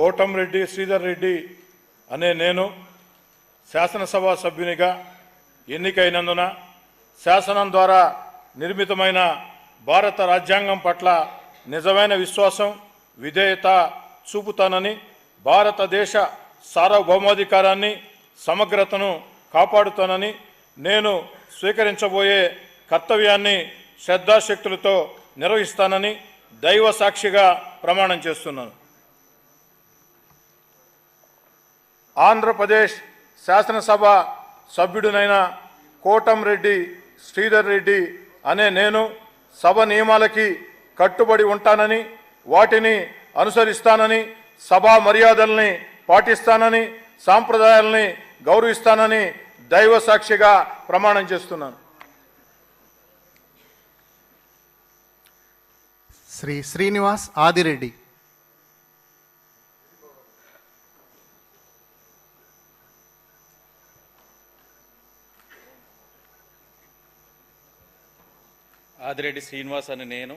కోటంరెడ్డి శ్రీధర్ రెడ్డి అనే నేను శాసనసభ సభ్యునిగా ఎన్నికైనందున శాసనం ద్వారా నిర్మితమైన భారత రాజ్యాంగం పట్ల నిజమైన విశ్వాసం విధేయత చూపుతానని, భారతదేశ సార్వభౌమాధికారాన్ని సమగ్రతను కాపాడుతానని, నేను స్వీకరించబోయే కర్తవ్యాన్ని శ్రద్ధాశక్తులతో నిర్వహిస్తానని దైవ సాక్షిగా ప్రమాణం చేస్తున్నాను. ఆంధ్రప్రదేశ్ శాసనసభ సభ్యుడినైన కోటంరెడ్డి శ్రీధర్ రెడ్డి అనే నేను సభ నియమాలకి కట్టుబడి ఉంటానని, వాటిని అనుసరిస్తానని, సభా మర్యాదల్ని పాటిస్తానని, సాంప్రదాయాల్ని గౌరవిస్తానని దైవ సాక్షిగా ప్రమాణం చేస్తున్నాను. శ్రీ శ్రీనివాస్ ఆదిరెడ్డి. ఆదిరెడ్డి శ్రీనివాస్ అని నేను